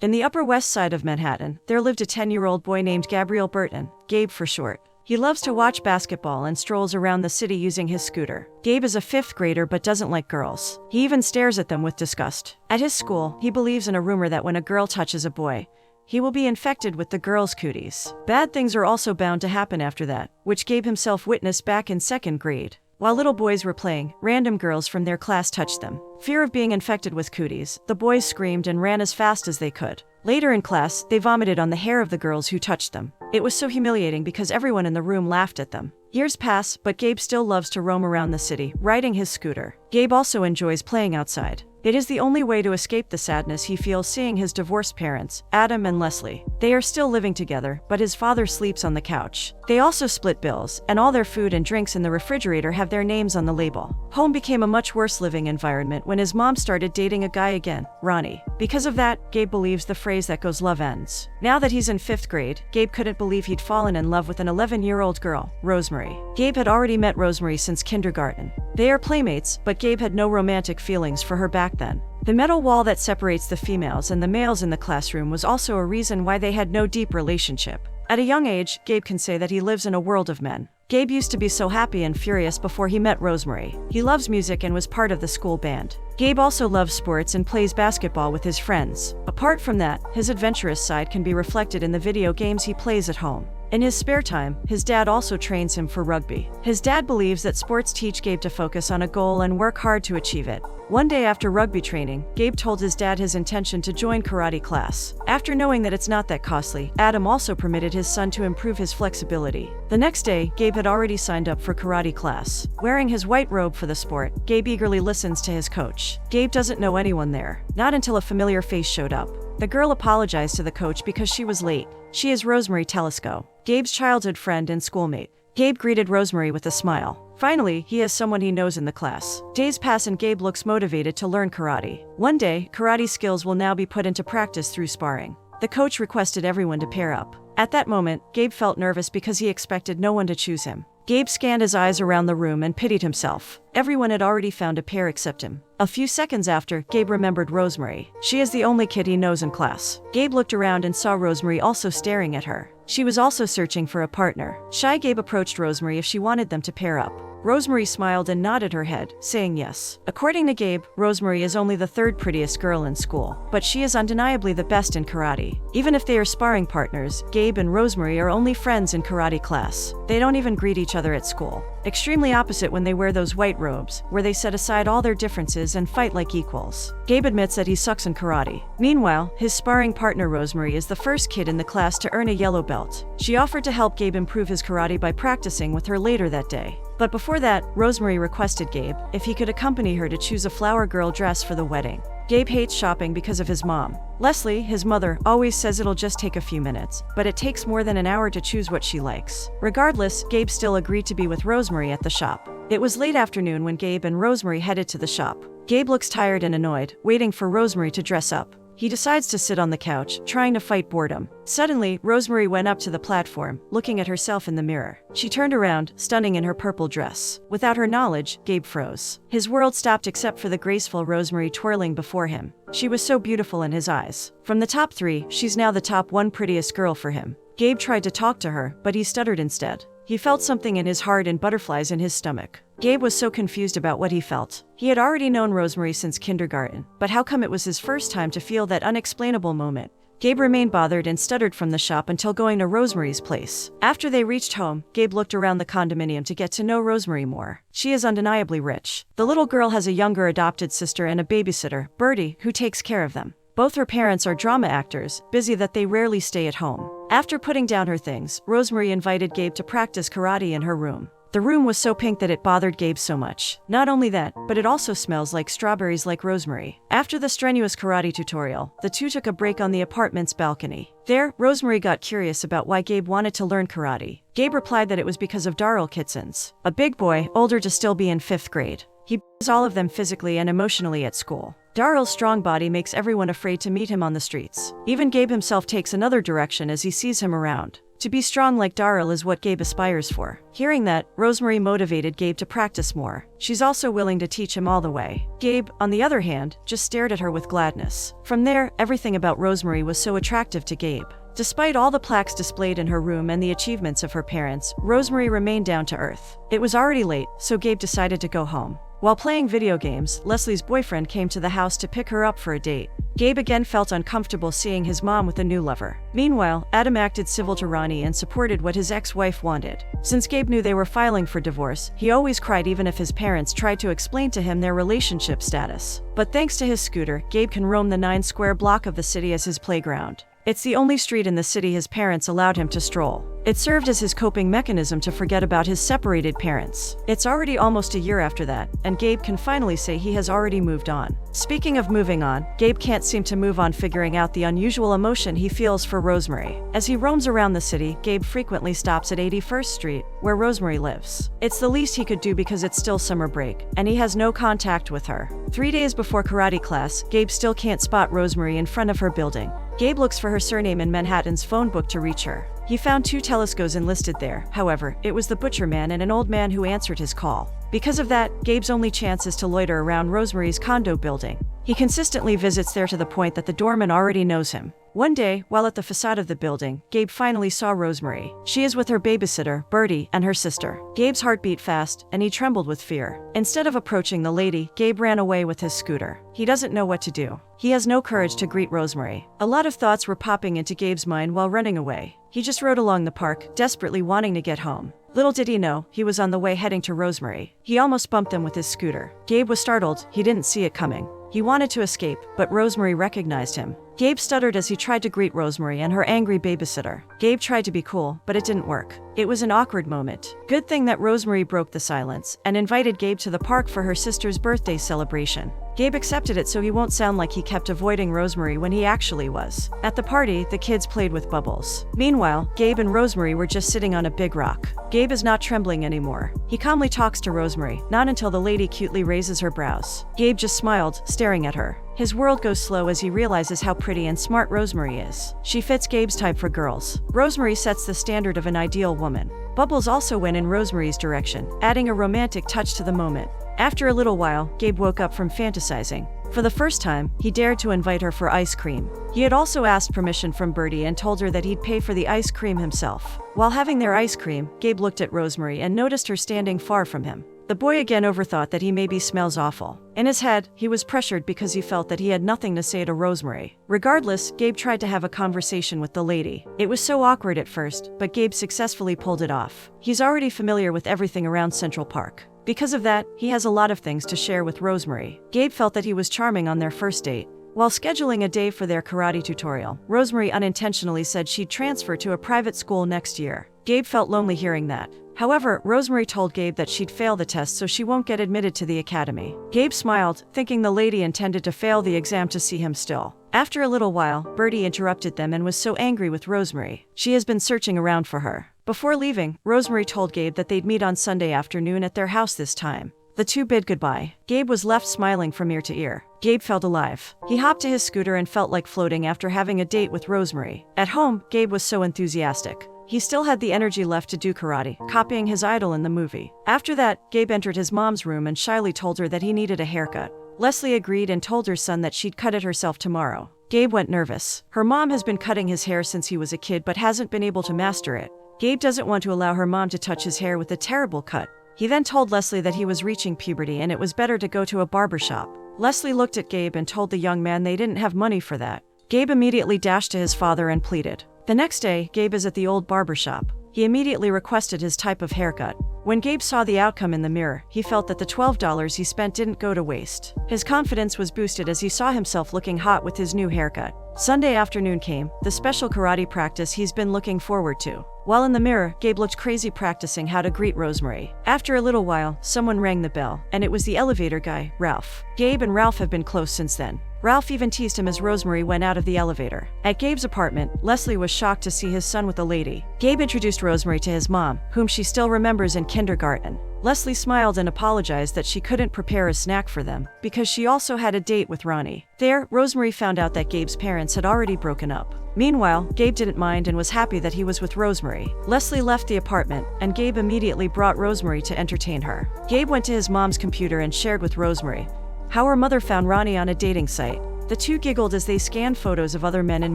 In the Upper West Side of Manhattan, there lived a 10-year-old boy named Gabriel Burton, Gabe for short. He loves to watch basketball and strolls around the city using his scooter. Gabe is a 5th grader but doesn't like girls. He even stares at them with disgust. At his school, he believes in a rumor that when a girl touches a boy, he will be infected with the girl's cooties. Bad things are also bound to happen after that, which Gabe himself witnessed back in 2nd grade. While little boys were playing, random girls from their class touched them. Fear of being infected with cooties, the boys screamed and ran as fast as they could. Later in class, they vomited on the hair of the girls who touched them. It was so humiliating because everyone in the room laughed at them. Years pass, but Gabe still loves to roam around the city, riding his scooter. Gabe also enjoys playing outside. It is the only way to escape the sadness he feels seeing his divorced parents, Adam and Leslie. They are still living together, but his father sleeps on the couch. They also split bills, and all their food and drinks in the refrigerator have their names on the label. Home became a much worse living environment when his mom started dating a guy again, Ronnie. Because of that, Gabe believes the phrase that goes love ends. Now that he's in 5th grade, Gabe couldn't believe he'd fallen in love with an 11-year-old girl, Rosemary. Gabe had already met Rosemary since kindergarten. They are playmates, but Gabe had no romantic feelings for her back then. The metal wall that separates the females and the males in the classroom was also a reason why they had no deep relationship. At a young age, Gabe can say that he lives in a world of men. Gabe used to be so happy and furious before he met Rosemary. He loves music and was part of the school band. Gabe also loves sports and plays basketball with his friends. Apart from that, his adventurous side can be reflected in the video games he plays at home. In his spare time, his dad also trains him for rugby. His dad believes that sports teach Gabe to focus on a goal and work hard to achieve it. One day after rugby training, Gabe told his dad his intention to join karate class. After knowing that it's not that costly, Adam also permitted his son to improve his flexibility. The next day, Gabe had already signed up for karate class. Wearing his white robe for the sport, Gabe eagerly listens to his coach. Gabe doesn't know anyone there, not until a familiar face showed up. The girl apologized to the coach because she was late. She is Rosemary Telesco, Gabe's childhood friend and schoolmate. Gabe greeted Rosemary with a smile. Finally, he has someone he knows in the class. Days pass and Gabe looks motivated to learn karate. One day, karate skills will now be put into practice through sparring. The coach requested everyone to pair up. At that moment, Gabe felt nervous because he expected no one to choose him. Gabe scanned his eyes around the room and pitied himself. Everyone had already found a pair except him. A few seconds after, Gabe remembered Rosemary. She is the only kid he knows in class. Gabe looked around and saw Rosemary also staring at her. She was also searching for a partner. Shy Gabe approached Rosemary if she wanted them to pair up. Rosemary smiled and nodded her head, saying yes. According to Gabe, Rosemary is only the 3rd prettiest girl in school, but she is undeniably the best in karate. Even if they are sparring partners, Gabe and Rosemary are only friends in karate class. They don't even greet each other at school. Extremely opposite when they wear those white robes, where they set aside all their differences and fight like equals. Gabe admits that he sucks in karate. Meanwhile, his sparring partner Rosemary is the first kid in the class to earn a yellow belt. She offered to help Gabe improve his karate by practicing with her later that day. But before that, Rosemary requested Gabe if he could accompany her to choose a flower girl dress for the wedding. Gabe hates shopping because of his mom. Leslie, his mother, always says it'll just take a few minutes, but it takes more than an hour to choose what she likes. Regardless, Gabe still agreed to be with Rosemary at the shop. It was late afternoon when Gabe and Rosemary headed to the shop. Gabe looks tired and annoyed, waiting for Rosemary to dress up. He decides to sit on the couch, trying to fight boredom. Suddenly, Rosemary went up to the platform, looking at herself in the mirror. She turned around, stunning in her purple dress. Without her knowledge, Gabe froze. His world stopped except for the graceful Rosemary twirling before him. She was so beautiful in his eyes. From the top 3, she's now the top 1 prettiest girl for him. Gabe tried to talk to her, but he stuttered instead. He felt something in his heart and butterflies in his stomach. Gabe was so confused about what he felt. He had already known Rosemary since kindergarten, but how come it was his first time to feel that unexplainable moment? Gabe remained bothered and stuttered from the shop until going to Rosemary's place. After they reached home, Gabe looked around the condominium to get to know Rosemary more. She is undeniably rich. The little girl has a younger adopted sister and a babysitter, Birdie, who takes care of them. Both her parents are drama actors, busy that they rarely stay at home. After putting down her things, Rosemary invited Gabe to practice karate in her room. The room was so pink that it bothered Gabe so much. Not only that, but it also smells like strawberries like Rosemary. After the strenuous karate tutorial, the two took a break on the apartment's balcony. There, Rosemary got curious about why Gabe wanted to learn karate. Gabe replied that it was because of Darryl Kitsons, a big boy, older to still be in 5th grade. He b***s all of them physically and emotionally at school. Darryl's strong body makes everyone afraid to meet him on the streets. Even Gabe himself takes another direction as he sees him around. To be strong like Darryl is what Gabe aspires for. Hearing that, Rosemary motivated Gabe to practice more. She's also willing to teach him all the way. Gabe, on the other hand, just stared at her with gladness. From there, everything about Rosemary was so attractive to Gabe. Despite all the plaques displayed in her room and the achievements of her parents, Rosemary remained down to earth. It was already late, so Gabe decided to go home. While playing video games, Leslie's boyfriend came to the house to pick her up for a date. Gabe again felt uncomfortable seeing his mom with a new lover. Meanwhile, Adam acted civil to Ronnie and supported what his ex-wife wanted. Since Gabe knew they were filing for divorce, he always cried even if his parents tried to explain to him their relationship status. But thanks to his scooter, Gabe can roam the 9-square block of the city as his playground. It's the only street in the city his parents allowed him to stroll. It served as his coping mechanism to forget about his separated parents. It's already almost a year after that, and Gabe can finally say he has already moved on. Speaking of moving on, Gabe can't seem to move on figuring out the unusual emotion he feels for Rosemary. As he roams around the city, Gabe frequently stops at 81st Street, where Rosemary lives. It's the least he could do because it's still summer break, and he has no contact with her. 3 days before karate class, Gabe still can't spot Rosemary in front of her building. Gabe looks for her surname in Manhattan's phone book to reach her. He found 2 telescopes enlisted there. However, it was the butcher man and an old man who answered his call. Because of that, Gabe's only chance is to loiter around Rosemary's condo building. He consistently visits there to the point that the doorman already knows him. One day, while at the facade of the building, Gabe finally saw Rosemary. She is with her babysitter, Bertie, and her sister. Gabe's heart beat fast, and he trembled with fear. Instead of approaching the lady, Gabe ran away with his scooter. He doesn't know what to do. He has no courage to greet Rosemary. A lot of thoughts were popping into Gabe's mind while running away. He just rode along the park, desperately wanting to get home. Little did he know, he was on the way heading to Rosemary. He almost bumped them with his scooter. Gabe was startled, he didn't see it coming. He wanted to escape, but Rosemary recognized him. Gabe stuttered as he tried to greet Rosemary and her angry babysitter. Gabe tried to be cool, but it didn't work. It was an awkward moment. Good thing that Rosemary broke the silence and invited Gabe to the park for her sister's birthday celebration. Gabe accepted it so he won't sound like he kept avoiding Rosemary when he actually was. At the party, the kids played with bubbles. Meanwhile, Gabe and Rosemary were just sitting on a big rock. Gabe is not trembling anymore. He calmly talks to Rosemary, not until the lady cutely raises her brows. Gabe just smiled, staring at her. His world goes slow as he realizes how pretty and smart Rosemary is. She fits Gabe's type for girls. Rosemary sets the standard of an ideal woman. Bubbles also went in Rosemary's direction, adding a romantic touch to the moment. After a little while, Gabe woke up from fantasizing. For the first time, he dared to invite her for ice cream. He had also asked permission from Bertie and told her that he'd pay for the ice cream himself. While having their ice cream, Gabe looked at Rosemary and noticed her standing far from him. The boy again overthought that he maybe smells awful. In his head, he was pressured because he felt that he had nothing to say to Rosemary. Regardless, Gabe tried to have a conversation with the lady. It was so awkward at first, but Gabe successfully pulled it off. He's already familiar with everything around Central Park. Because of that, he has a lot of things to share with Rosemary. Gabe felt that he was charming on their first date. While scheduling a day for their karate tutorial, Rosemary unintentionally said she'd transfer to a private school next year. Gabe felt lonely hearing that. However, Rosemary told Gabe that she'd fail the test so she won't get admitted to the academy. Gabe smiled, thinking the lady intended to fail the exam to see him still. After a little while, Bertie interrupted them and was so angry with Rosemary. She has been searching around for her. Before leaving, Rosemary told Gabe that they'd meet on Sunday afternoon at their house this time. The two bid goodbye. Gabe was left smiling from ear to ear. Gabe felt alive. He hopped to his scooter and felt like floating after having a date with Rosemary. At home, Gabe was so enthusiastic. He still had the energy left to do karate, copying his idol in the movie. After that, Gabe entered his mom's room and shyly told her that he needed a haircut. Leslie agreed and told her son that she'd cut it herself tomorrow. Gabe went nervous. Her mom has been cutting his hair since he was a kid but hasn't been able to master it. Gabe doesn't want to allow her mom to touch his hair with a terrible cut. He then told Leslie that he was reaching puberty and it was better to go to a barbershop. Leslie looked at Gabe and told the young man they didn't have money for that. Gabe immediately dashed to his father and pleaded. The next day, Gabe is at the old barbershop. He immediately requested his type of haircut. When Gabe saw the outcome in the mirror, he felt that the $12 he spent didn't go to waste. His confidence was boosted as he saw himself looking hot with his new haircut. Sunday afternoon came, the special karate practice he's been looking forward to. While in the mirror, Gabe looked crazy practicing how to greet Rosemary. After a little while, someone rang the bell, and it was the elevator guy, Ralph. Gabe and Ralph have been close since then. Ralph even teased him as Rosemary went out of the elevator. At Gabe's apartment, Leslie was shocked to see his son with a lady. Gabe introduced Rosemary to his mom, whom she still remembers in kindergarten. Leslie smiled and apologized that she couldn't prepare a snack for them because she also had a date with Ronnie. There, Rosemary found out that Gabe's parents had already broken up. Meanwhile, Gabe didn't mind and was happy that he was with Rosemary. Leslie left the apartment, and Gabe immediately brought Rosemary to entertain her. Gabe went to his mom's computer and shared with Rosemary how her mother found Ronnie on a dating site. The two giggled as they scanned photos of other men in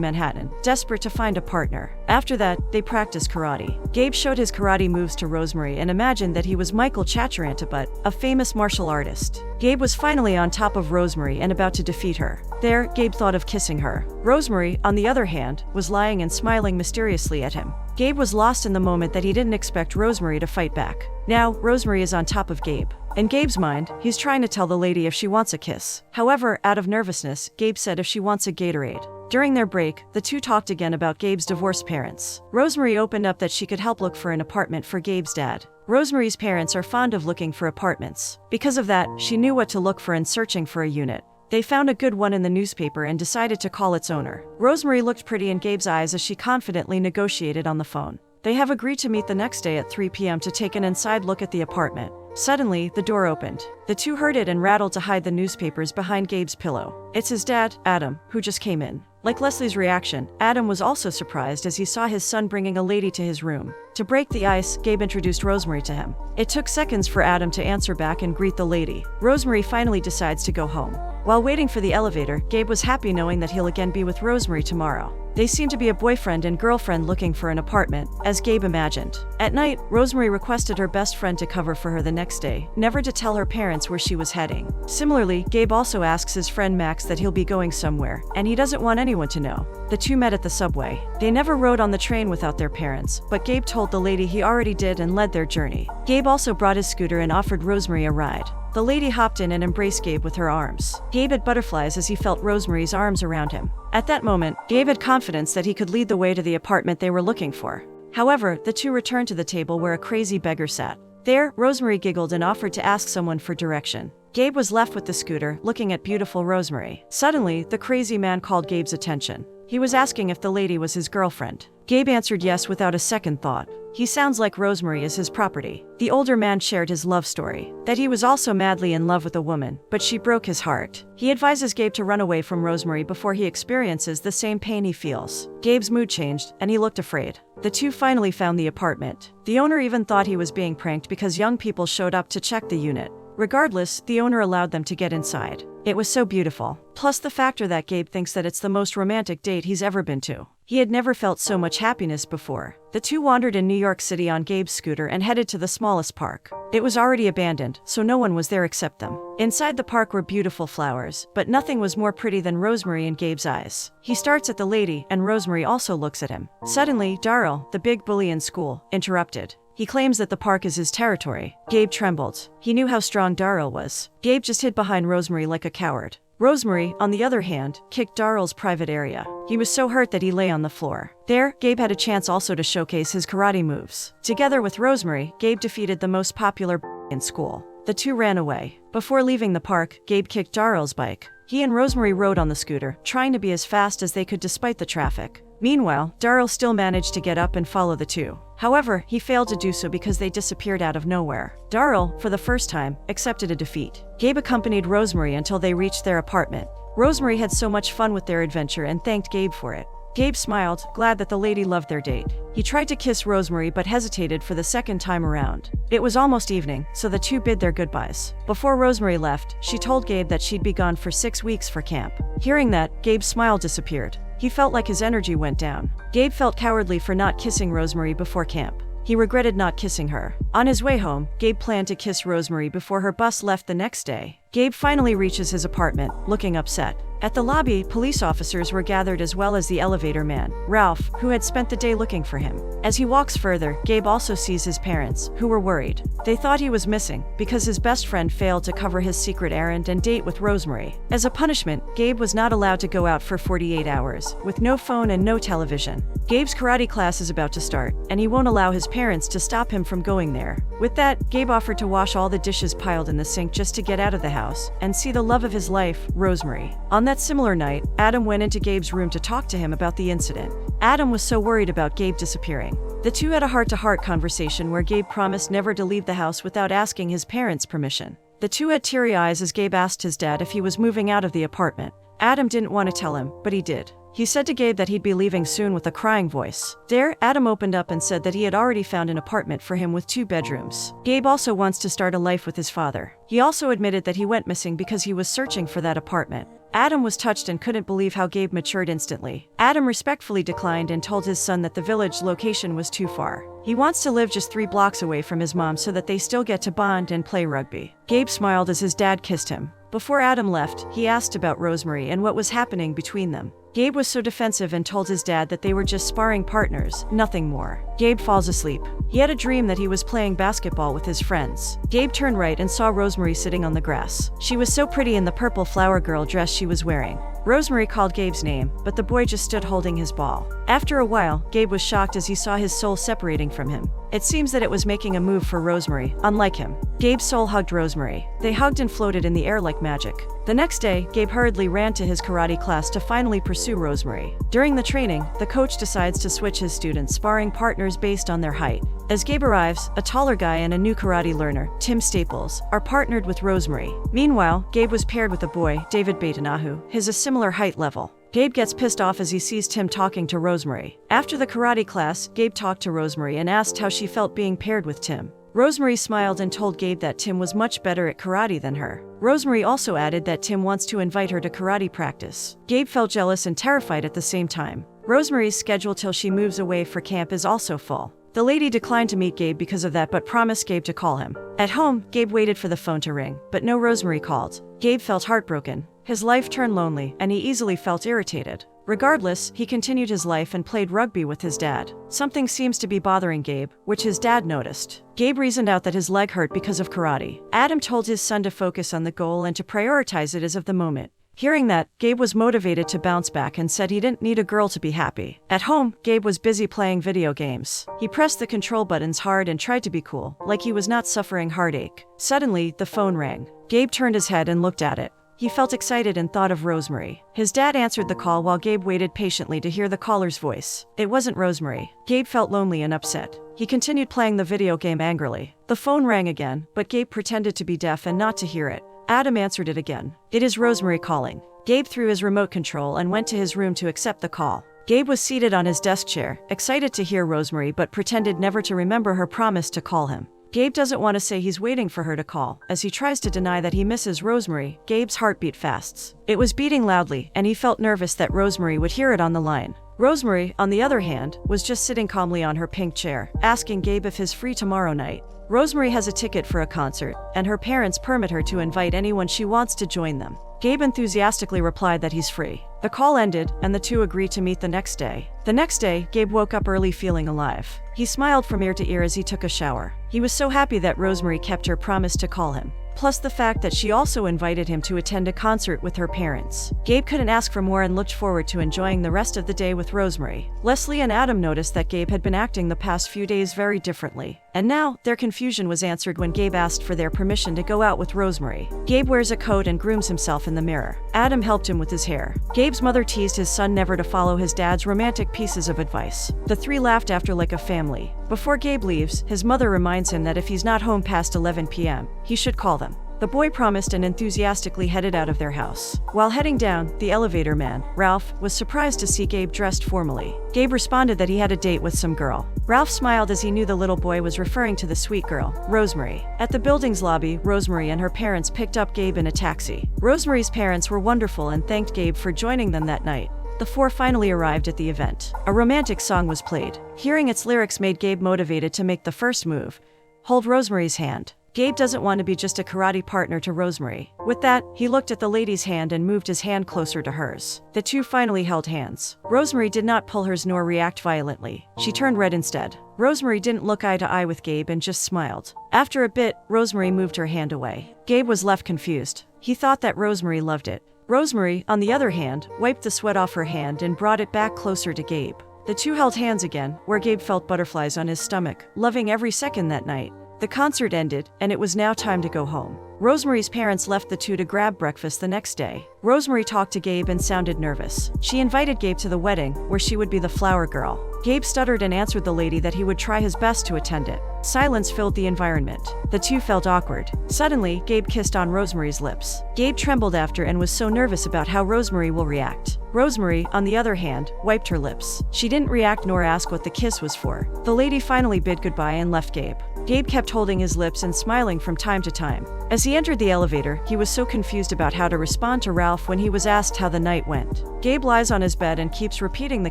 Manhattan, desperate to find a partner. After that, they practiced karate. Gabe showed his karate moves to Rosemary and imagined that he was Michael Chaturantaput, a famous martial artist. Gabe was finally on top of Rosemary and about to defeat her. There, Gabe thought of kissing her. Rosemary, on the other hand, was lying and smiling mysteriously at him. Gabe was lost in the moment that he didn't expect Rosemary to fight back. Now, Rosemary is on top of Gabe. In Gabe's mind, he's trying to tell the lady if she wants a kiss. However, out of nervousness, Gabe said if she wants a Gatorade. During their break, the two talked again about Gabe's divorced parents. Rosemary opened up that she could help look for an apartment for Gabe's dad. Rosemary's parents are fond of looking for apartments. Because of that, she knew what to look for in searching for a unit. They found a good one in the newspaper and decided to call its owner. Rosemary looked pretty in Gabe's eyes as she confidently negotiated on the phone. They have agreed to meet the next day at 3 p.m. to take an inside look at the apartment. Suddenly, the door opened. The two heard it and rattled to hide the newspapers behind Gabe's pillow. It's his dad, Adam, who just came in. Like Leslie's reaction, Adam was also surprised as he saw his son bringing a lady to his room. To break the ice, Gabe introduced Rosemary to him. It took seconds for Adam to answer back and greet the lady. Rosemary finally decides to go home. While waiting for the elevator, Gabe was happy knowing that he'll again be with Rosemary tomorrow. They seemed to be a boyfriend and girlfriend looking for an apartment, as Gabe imagined. At night, Rosemary requested her best friend to cover for her the next day, never to tell her parents where she was heading. Similarly, Gabe also asks his friend Max that he'll be going somewhere, and he doesn't want anyone to know. The two met at the subway. They never rode on the train without their parents, but Gabe told the lady he already did and led their journey. Gabe also brought his scooter and offered Rosemary a ride. The lady hopped in and embraced Gabe with her arms. Gabe had butterflies as he felt Rosemary's arms around him. At that moment, Gabe had confidence that he could lead the way to the apartment they were looking for. However, the two returned to the table where a crazy beggar sat. There, Rosemary giggled and offered to ask someone for direction. Gabe was left with the scooter, looking at beautiful Rosemary. Suddenly, the crazy man called Gabe's attention. He was asking if the lady was his girlfriend. Gabe answered yes without a second thought. He sounds like Rosemary is his property. The older man shared his love story, that he was also madly in love with a woman, but she broke his heart. He advises Gabe to run away from Rosemary before he experiences the same pain he feels. Gabe's mood changed, and he looked afraid. The two finally found the apartment. The owner even thought he was being pranked because young people showed up to check the unit. Regardless, the owner allowed them to get inside. It was so beautiful. Plus the factor that Gabe thinks that it's the most romantic date he's ever been to. He had never felt so much happiness before. The two wandered in New York City on Gabe's scooter and headed to the smallest park. It was already abandoned, so no one was there except them. Inside the park were beautiful flowers, but nothing was more pretty than Rosemary in Gabe's eyes. He starts at the lady, and Rosemary also looks at him. Suddenly, Darryl, the big bully in school, interrupted. He claims that the park is his territory. Gabe trembled. He knew how strong Darryl was. Gabe just hid behind Rosemary like a coward. Rosemary, on the other hand, kicked Darryl's private area. He was so hurt that he lay on the floor. There, Gabe had a chance also to showcase his karate moves. Together with Rosemary, Gabe defeated the most popular in school. The two ran away. Before leaving the park, Gabe kicked Darryl's bike. He and Rosemary rode on the scooter, trying to be as fast as they could despite the traffic. Meanwhile, Darryl still managed to get up and follow the two. However, he failed to do so because they disappeared out of nowhere. Darryl, for the first time, accepted a defeat. Gabe accompanied Rosemary until they reached their apartment. Rosemary had so much fun with their adventure and thanked Gabe for it. Gabe smiled, glad that the lady loved their date. He tried to kiss Rosemary but hesitated for the second time around. It was almost evening, so the two bid their goodbyes. Before Rosemary left, she told Gabe that she'd be gone for 6 weeks for camp. Hearing that, Gabe's smile disappeared. He felt like his energy went down. Gabe felt cowardly for not kissing Rosemary before camp. He regretted not kissing her. On his way home, Gabe planned to kiss Rosemary before her bus left the next day. Gabe finally reaches his apartment, looking upset. At the lobby, police officers were gathered as well as the elevator man, Ralph, who had spent the day looking for him. As he walks further, Gabe also sees his parents, who were worried. They thought he was missing, because his best friend failed to cover his secret errand and date with Rosemary. As a punishment, Gabe was not allowed to go out for 48 hours, with no phone and no television. Gabe's karate class is about to start, and he won't allow his parents to stop him from going there. With that, Gabe offered to wash all the dishes piled in the sink just to get out of the house and see the love of his life, Rosemary. On that similar night, Adam went into Gabe's room to talk to him about the incident. Adam was so worried about Gabe disappearing. The two had a heart-to-heart conversation where Gabe promised never to leave the house without asking his parents' permission. The two had teary eyes as Gabe asked his dad if he was moving out of the apartment. Adam didn't want to tell him, but he did. He said to Gabe that he'd be leaving soon with a crying voice. There, Adam opened up and said that he had already found an apartment for him with 2 bedrooms. Gabe also wants to start a life with his father. He also admitted that he went missing because he was searching for that apartment. Adam was touched and couldn't believe how Gabe matured instantly. Adam respectfully declined and told his son that the village location was too far. He wants to live just 3 blocks away from his mom so that they still get to bond and play rugby. Gabe smiled as his dad kissed him. Before Adam left, he asked about Rosemary and what was happening between them. Gabe was so defensive and told his dad that they were just sparring partners, nothing more. Gabe falls asleep. He had a dream that he was playing basketball with his friends. Gabe turned right and saw Rosemary sitting on the grass. She was so pretty in the purple flower girl dress she was wearing. Rosemary called Gabe's name, but the boy just stood holding his ball. After a while, Gabe was shocked as he saw his soul separating from him. It seems that it was making a move for Rosemary, unlike him. Gabe's soul hugged Rosemary. They hugged and floated in the air like magic. The next day, Gabe hurriedly ran to his karate class to finally pursue Rosemary. During the training, the coach decides to switch his students' sparring partners based on their height. As Gabe arrives, a taller guy and a new karate learner, Tim Staples, are partnered with Rosemary. Meanwhile, Gabe was paired with a boy, David Batanahu, his a similar height level. Gabe gets pissed off as he sees Tim talking to Rosemary. After the karate class, Gabe talked to Rosemary and asked how she felt being paired with Tim. Rosemary smiled and told Gabe that Tim was much better at karate than her. Rosemary also added that Tim wants to invite her to karate practice. Gabe felt jealous and terrified at the same time. Rosemary's schedule till she moves away for camp is also full. The lady declined to meet Gabe because of that but promised Gabe to call him. At home, Gabe waited for the phone to ring, but no Rosemary called. Gabe felt heartbroken. His life turned lonely, and he easily felt irritated. Regardless, he continued his life and played rugby with his dad. Something seems to be bothering Gabe, which his dad noticed. Gabe reasoned out that his leg hurt because of karate. Adam told his son to focus on the goal and to prioritize it as of the moment. Hearing that, Gabe was motivated to bounce back and said he didn't need a girl to be happy. At home, Gabe was busy playing video games. He pressed the control buttons hard and tried to be cool, like he was not suffering heartache. Suddenly, the phone rang. Gabe turned his head and looked at it. He felt excited and thought of Rosemary. His dad answered the call while Gabe waited patiently to hear the caller's voice. It wasn't Rosemary. Gabe felt lonely and upset. He continued playing the video game angrily. The phone rang again, but Gabe pretended to be deaf and not to hear it. Adam answered it again. It is Rosemary calling. Gabe threw his remote control and went to his room to accept the call. Gabe was seated on his desk chair, excited to hear Rosemary but pretended never to remember her promise to call him. Gabe doesn't want to say he's waiting for her to call. As he tries to deny that he misses Rosemary, Gabe's heart beat fast. It was beating loudly, and he felt nervous that Rosemary would hear it on the line. Rosemary, on the other hand, was just sitting calmly on her pink chair, asking Gabe if he's free tomorrow night. Rosemary has a ticket for a concert, and her parents permit her to invite anyone she wants to join them. Gabe enthusiastically replied that he's free. The call ended, and the two agreed to meet the next day. The next day, Gabe woke up early feeling alive. He smiled from ear to ear as he took a shower. He was so happy that Rosemary kept her promise to call him. Plus the fact that she also invited him to attend a concert with her parents. Gabe couldn't ask for more and looked forward to enjoying the rest of the day with Rosemary. Leslie and Adam noticed that Gabe had been acting the past few days very differently. And now, their confusion was answered when Gabe asked for their permission to go out with Rosemary. Gabe wears a coat and grooms himself in the mirror. Adam helped him with his hair. Gabe's mother teased his son never to follow his dad's romantic pieces of advice. The three laughed after like a family. Before Gabe leaves, his mother reminds him that if he's not home past 11 p.m., he should call them. The boy promised and enthusiastically headed out of their house. While heading down, the elevator man, Ralph, was surprised to see Gabe dressed formally. Gabe responded that he had a date with some girl. Ralph smiled as he knew the little boy was referring to the sweet girl, Rosemary. At the building's lobby, Rosemary and her parents picked up Gabe in a taxi. Rosemary's parents were wonderful and thanked Gabe for joining them that night. The four finally arrived at the event. A romantic song was played. Hearing its lyrics made Gabe motivated to make the first move: hold Rosemary's hand. Gabe doesn't want to be just a karate partner to Rosemary. With that, he looked at the lady's hand and moved his hand closer to hers. The two finally held hands. Rosemary did not pull hers nor react violently. She turned red instead. Rosemary didn't look eye to eye with Gabe and just smiled. After a bit, Rosemary moved her hand away. Gabe was left confused. He thought that Rosemary loved it. Rosemary, on the other hand, wiped the sweat off her hand and brought it back closer to Gabe. The two held hands again, where Gabe felt butterflies on his stomach, loving every second that night. The concert ended, and it was now time to go home. Rosemary's parents left the two to grab breakfast the next day. Rosemary talked to Gabe and sounded nervous. She invited Gabe to the wedding, where she would be the flower girl. Gabe stuttered and answered the lady that he would try his best to attend it. Silence filled the environment. The two felt awkward. Suddenly, Gabe kissed on Rosemary's lips. Gabe trembled after and was so nervous about how Rosemary will react. Rosemary, on the other hand, wiped her lips. She didn't react nor ask what the kiss was for. The lady finally bid goodbye and left Gabe. Gabe kept holding his lips and smiling from time to time. As he entered the elevator, he was so confused about how to respond to Ralph when he was asked how the night went. Gabe lies on his bed and keeps repeating the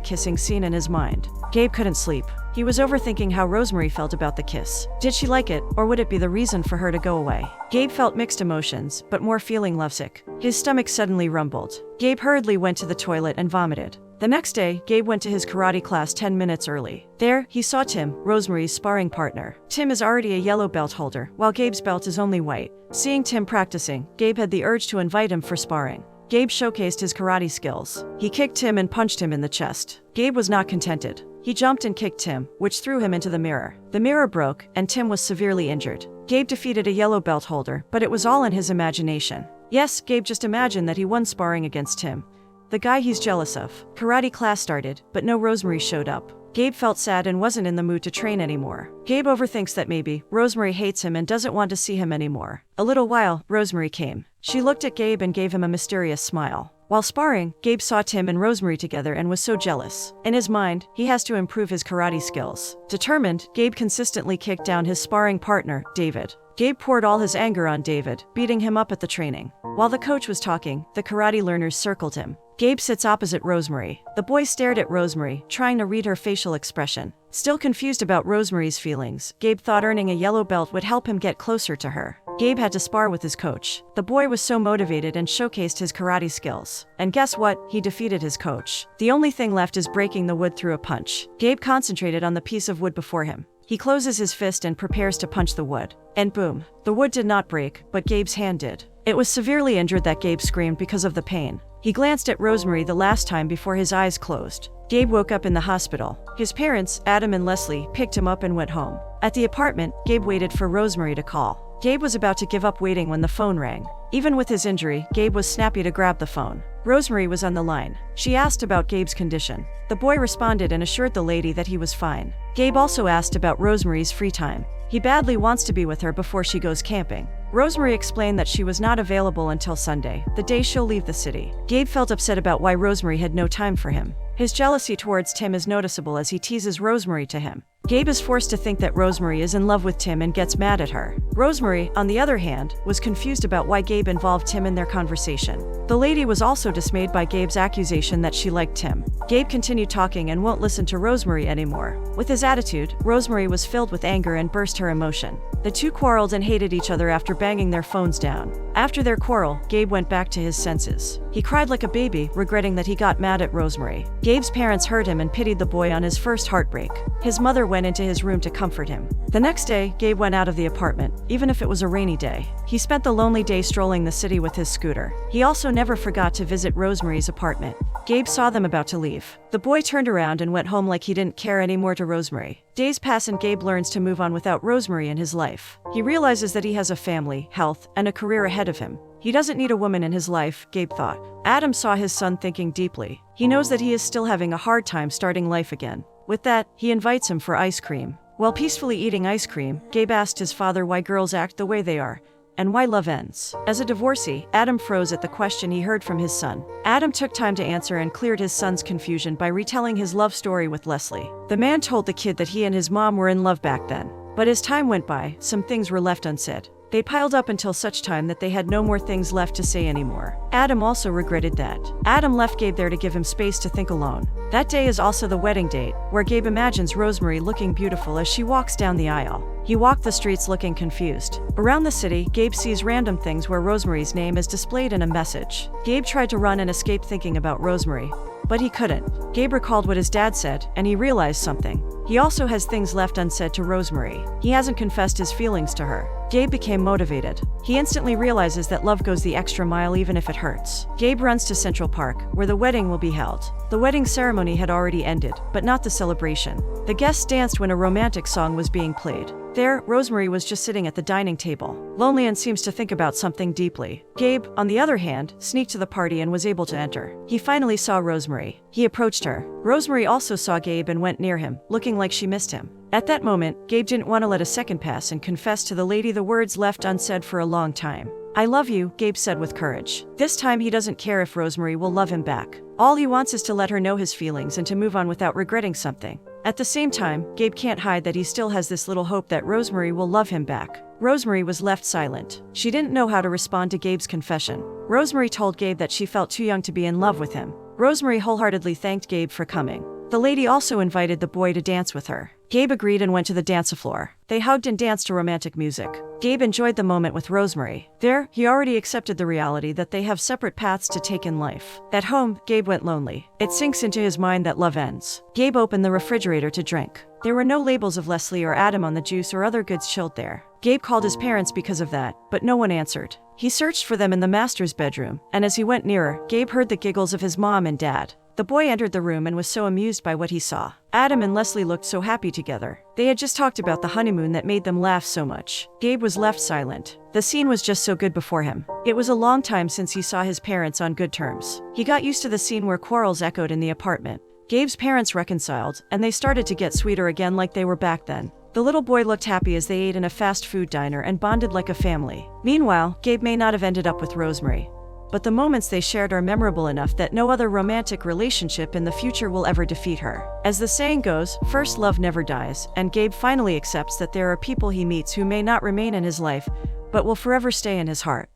kissing scene in his mind. Gabe couldn't sleep. He was overthinking how Rosemary felt about the kiss. Did she like it, or would it be the reason for her to go away? Gabe felt mixed emotions, but more feeling lovesick. His stomach suddenly rumbled. Gabe hurriedly went to the toilet and vomited. The next day, Gabe went to his karate class 10 minutes early. There, he saw Tim, Rosemary's sparring partner. Tim is already a yellow belt holder, while Gabe's belt is only white. Seeing Tim practicing, Gabe had the urge to invite him for sparring. Gabe showcased his karate skills. He kicked Tim and punched him in the chest. Gabe was not contented. He jumped and kicked Tim, which threw him into the mirror. The mirror broke, and Tim was severely injured. Gabe defeated a yellow belt holder, but it was all in his imagination. Yes, Gabe just imagined that he won sparring against Tim, the guy he's jealous of. Karate class started, but no Rosemary showed up. Gabe felt sad and wasn't in the mood to train anymore. Gabe overthinks that maybe Rosemary hates him and doesn't want to see him anymore. A little while, Rosemary came. She looked at Gabe and gave him a mysterious smile. While sparring, Gabe saw Tim and Rosemary together and was so jealous. In his mind, he has to improve his karate skills. Determined, Gabe consistently kicked down his sparring partner, David. Gabe poured all his anger on David, beating him up at the training. While the coach was talking, the karate learners circled him. Gabe sits opposite Rosemary. The boy stared at Rosemary, trying to read her facial expression. Still confused about Rosemary's feelings, Gabe thought earning a yellow belt would help him get closer to her. Gabe had to spar with his coach. The boy was so motivated and showcased his karate skills. And guess what? He defeated his coach. The only thing left is breaking the wood through a punch. Gabe concentrated on the piece of wood before him. He closes his fist and prepares to punch the wood. And boom. The wood did not break, but Gabe's hand did. It was severely injured that Gabe screamed because of the pain. He glanced at Rosemary the last time before his eyes closed. Gabe woke up in the hospital. His parents, Adam and Leslie, picked him up and went home. At the apartment, Gabe waited for Rosemary to call. Gabe was about to give up waiting when the phone rang. Even with his injury, Gabe was snappy to grab the phone. Rosemary was on the line. She asked about Gabe's condition. The boy responded and assured the lady that he was fine. Gabe also asked about Rosemary's free time. He badly wants to be with her before she goes camping. Rosemary explained that she was not available until Sunday, the day she'll leave the city. Gabe felt upset about why Rosemary had no time for him. His jealousy towards Tim is noticeable as he teases Rosemary to him. Gabe is forced to think that Rosemary is in love with Tim and gets mad at her. Rosemary, on the other hand, was confused about why Gabe involved Tim in their conversation. The lady was also dismayed by Gabe's accusation that she liked Tim. Gabe continued talking and won't listen to Rosemary anymore. With his attitude, Rosemary was filled with anger and burst her emotion. The two quarreled and hated each other after banging their phones down. After their quarrel, Gabe went back to his senses. He cried like a baby, regretting that he got mad at Rosemary. Gabe's parents heard him and pitied the boy on his first heartbreak. His mother went into his room to comfort him. The next day, Gabe went out of the apartment, even if it was a rainy day. He spent the lonely day strolling the city with his scooter. He also never forgot to visit Rosemary's apartment. Gabe saw them about to leave. The boy turned around and went home like he didn't care anymore to Rosemary. Days pass and Gabe learns to move on without Rosemary in his life. He realizes that he has a family, health, and a career ahead of him. He doesn't need a woman in his life, Gabe thought. Adam saw his son thinking deeply. He knows that he is still having a hard time starting life again. With that, he invites him for ice cream. While peacefully eating ice cream, Gabe asked his father why girls act the way they are, and why love ends. As a divorcee, Adam froze at the question he heard from his son. Adam took time to answer and cleared his son's confusion by retelling his love story with Leslie. The man told the kid that he and his mom were in love back then. But as time went by, some things were left unsaid. They piled up until such time that they had no more things left to say anymore. Adam also regretted that. Adam left Gabe there to give him space to think alone. That day is also the wedding date, where Gabe imagines Rosemary looking beautiful as she walks down the aisle. He walked the streets looking confused. Around the city, Gabe sees random things where Rosemary's name is displayed in a message. Gabe tried to run and escape thinking about Rosemary, but he couldn't. Gabe recalled what his dad said, and he realized something. He also has things left unsaid to Rosemary. He hasn't confessed his feelings to her. Gabe became motivated. He instantly realizes that love goes the extra mile even if it hurts. Gabe runs to Central Park, where the wedding will be held. The wedding ceremony had already ended, but not the celebration. The guests danced when a romantic song was being played. There, Rosemary was just sitting at the dining table, lonely and seems to think about something deeply. Gabe, on the other hand, sneaked to the party and was able to enter. He finally saw Rosemary. He approached her. Rosemary also saw Gabe and went near him, looking like she missed him. At that moment, Gabe didn't want to let a second pass and confessed to the lady the words left unsaid for a long time. "I love you," Gabe said with courage. This time he doesn't care if Rosemary will love him back. All he wants is to let her know his feelings and to move on without regretting something. At the same time, Gabe can't hide that he still has this little hope that Rosemary will love him back. Rosemary was left silent. She didn't know how to respond to Gabe's confession. Rosemary told Gabe that she felt too young to be in love with him. Rosemary wholeheartedly thanked Gabe for coming. The lady also invited the boy to dance with her. Gabe agreed and went to the dance floor. They hugged and danced to romantic music. Gabe enjoyed the moment with Rosemary. There, he already accepted the reality that they have separate paths to take in life. At home, Gabe went lonely. It sinks into his mind that love ends. Gabe opened the refrigerator to drink. There were no labels of Leslie or Adam on the juice or other goods chilled there. Gabe called his parents because of that, but no one answered. He searched for them in the master's bedroom, and as he went nearer, Gabe heard the giggles of his mom and dad. The boy entered the room and was so amused by what he saw. Adam and Leslie looked so happy together. They had just talked about the honeymoon that made them laugh so much. Gabe was left silent. The scene was just so good before him. It was a long time since he saw his parents on good terms. He got used to the scene where quarrels echoed in the apartment. Gabe's parents reconciled, and they started to get sweeter again like they were back then. The little boy looked happy as they ate in a fast food diner and bonded like a family. Meanwhile, Gabe may not have ended up with Rosemary, but the moments they shared are memorable enough that no other romantic relationship in the future will ever defeat her. As the saying goes, first love never dies, and Gabe finally accepts that there are people he meets who may not remain in his life, but will forever stay in his heart.